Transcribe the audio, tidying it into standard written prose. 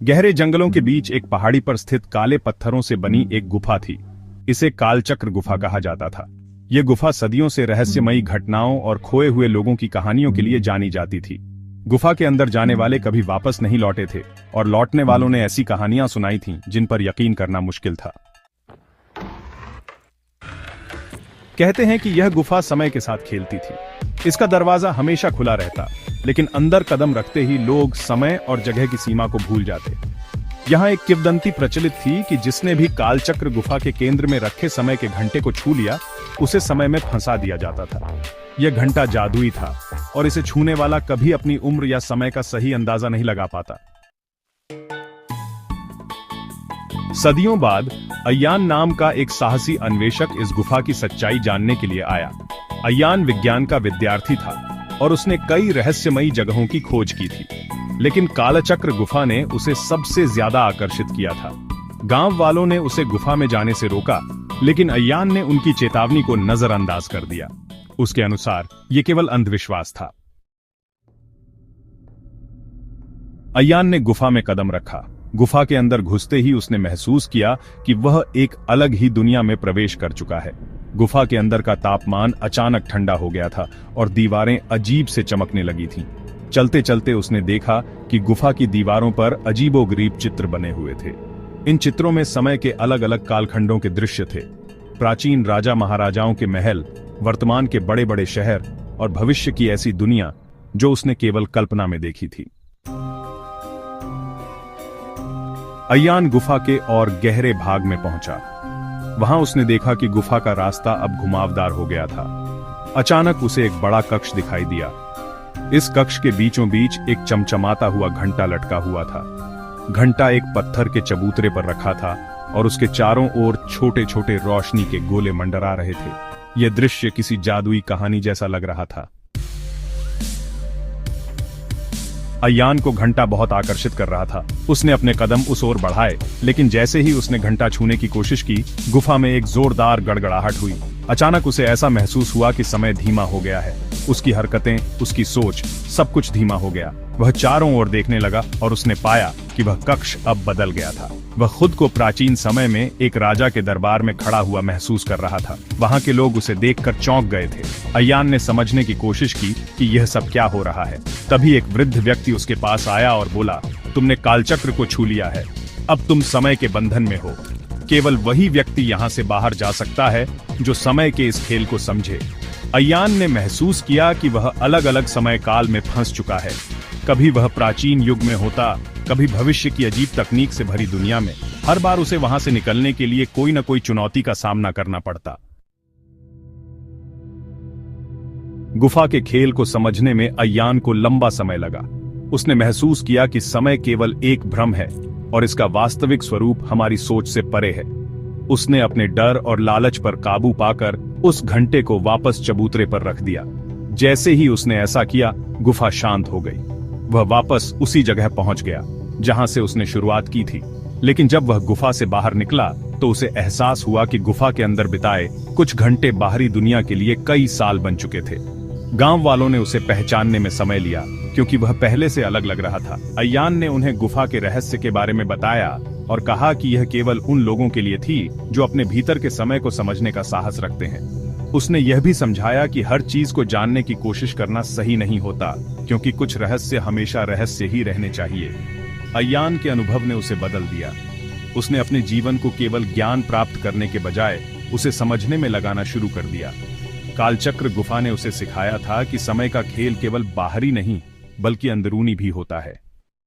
गहरे जंगलों के बीच एक पहाड़ी पर स्थित काले पत्थरों से बनी एक गुफा थी। इसे कालचक्र गुफा कहा जाता था। यह गुफा सदियों से रहस्यमयी घटनाओं और खोए हुए लोगों की कहानियों के लिए जानी जाती थी। गुफा के अंदर जाने वाले कभी वापस नहीं लौटे थे और लौटने वालों ने ऐसी कहानियां सुनाई थीं जिन पर यकीन करना मुश्किल था। कहते हैं कि यह गुफा समय के साथ खेलती थी। इसका दरवाजा हमेशा खुला रहता, लेकिन अंदर कदम रखते ही लोग समय और जगह की सीमा को भूल जाते। यहाँ एक किंवदंती प्रचलित थी कि जिसने भी कालचक्र गुफा के केंद्र में रखे समय के घंटे को छू लिया, उसे समय में फंसा दिया जाता था। यह घंटा जादुई था और इसे छूने वाला कभी अपनी उम्र या समय का सही अंदाजा नहीं लगा पाता। सदियों बाद अय्यान नाम का एक साहसी अन्वेषक इस गुफा की सच्चाई जानने के लिए आया। अय्यान विज्ञान का विद्यार्थी था और उसने कई रहस्यमयी जगहों की खोज की थी, लेकिन कालचक्र गुफा ने उसे सबसे ज्यादा आकर्षित किया था। गांव वालों ने उसे गुफा में जाने से रोका, लेकिन अय्यान ने उनकी चेतावनी को नजरअंदाज कर दिया। उसके अनुसार यह केवल अंधविश्वास था। अय्यान ने गुफा में कदम रखा। गुफा के अंदर घुसते ही उसने महसूस किया कि वह एक अलग ही दुनिया में प्रवेश कर चुका है। गुफा के अंदर का तापमान अचानक ठंडा हो गया था और दीवारें अजीब से चमकने लगी थीं। चलते चलते उसने देखा कि गुफा की दीवारों पर अजीबोगरीब चित्र बने हुए थे। इन चित्रों में समय के अलग अलग कालखंडों के दृश्य थे। प्राचीन राजा महाराजाओं के महल, वर्तमान के बड़े बड़े शहर और भविष्य की ऐसी दुनिया जो उसने केवल कल्पना में देखी थी। अय्यान गुफा के और गहरे भाग में पहुंचा। वहां उसने देखा कि गुफा का रास्ता अब घुमावदार हो गया था। अचानक उसे एक बड़ा कक्ष दिखाई दिया। इस कक्ष के बीचों बीच एक चमचमाता हुआ घंटा लटका हुआ था। घंटा एक पत्थर के चबूतरे पर रखा था और उसके चारों ओर छोटे छोटे रोशनी के गोले मंडरा रहे थे। यह दृश्य किसी जादुई कहानी जैसा लग रहा था। अय्यान को घंटा बहुत आकर्षित कर रहा था। उसने अपने कदम उस ओर बढ़ाए, लेकिन जैसे ही उसने घंटा छूने की कोशिश की, गुफा में एक जोरदार गड़गड़ाहट हुई। अचानक उसे ऐसा महसूस हुआ कि समय धीमा हो गया है। उसकी हरकतें, उसकी सोच, सब कुछ धीमा हो गया। वह चारों ओर देखने लगा और उसने पाया कि वह कक्ष अब बदल गया था। वह खुद को प्राचीन समय में एक राजा के दरबार में खड़ा हुआ महसूस कर रहा था। वहां के लोग उसे देखकर चौंक गए थे। अय्यान ने समझने की कोशिश की कि यह सब क्या हो रहा है। तभी एक वृद्ध व्यक्ति उसके पास आया और बोला, तुमने कालचक्र को छू लिया है, अब तुम समय के बंधन में हो। केवल वही व्यक्ति यहाँ से बाहर जा सकता है जो समय के इस खेल को समझे। अय्यान ने महसूस किया कि वह अलग अलग समय काल में फंस चुका है। कभी वह प्राचीन युग में होता, कभी भविष्य की अजीब तकनीक से भरी दुनिया में। हर बार उसे वहां से निकलने के लिए कोई न कोई चुनौती का सामना करना पड़ता। गुफा के खेल को समझने में अय्यान को लंबा समय लगा। उसने महसूस किया कि समय केवल एक भ्रम है और इसका वास्तविक स्वरूप हमारी सोच से परे है। उसने अपने डर और लालच पर काबू पाकर उस घंटे को वापस चबूतरे पर रख दिया। जैसे ही उसने ऐसा किया, गुफा शांत हो गई। वह वापस उसी जगह पहुंच गया जहां से उसने शुरुआत की थी। लेकिन जब वह गुफा से बाहर निकला तो उसे एहसास हुआ कि गुफा के अंदर बिताए कुछ घंटे बाहरी दुनिया के लिए कई साल बन चुके थे। गांव वालों ने उसे पहचानने में समय लिया, क्योंकि वह पहले से अलग लग रहा था। अय्यान ने उन्हें गुफा के रहस्य के बारे में बताया और कहा कि यह केवल उन लोगों के लिए थी जो अपने भीतर के समय को समझने का साहस रखते हैं। उसने यह भी समझाया कि हर चीज को जानने की कोशिश करना सही नहीं होता, क्योंकि कुछ रहस्य हमेशा रहस्य ही रहने चाहिए। अय्यान के अनुभव ने उसे बदल दिया। उसने अपने जीवन को केवल ज्ञान प्राप्त करने के बजाय उसे समझने में लगाना शुरू कर दिया। कालचक्र गुफा ने उसे सिखाया था कि समय का खेल केवल बाहरी नहीं, बल्कि अंदरूनी भी होता है।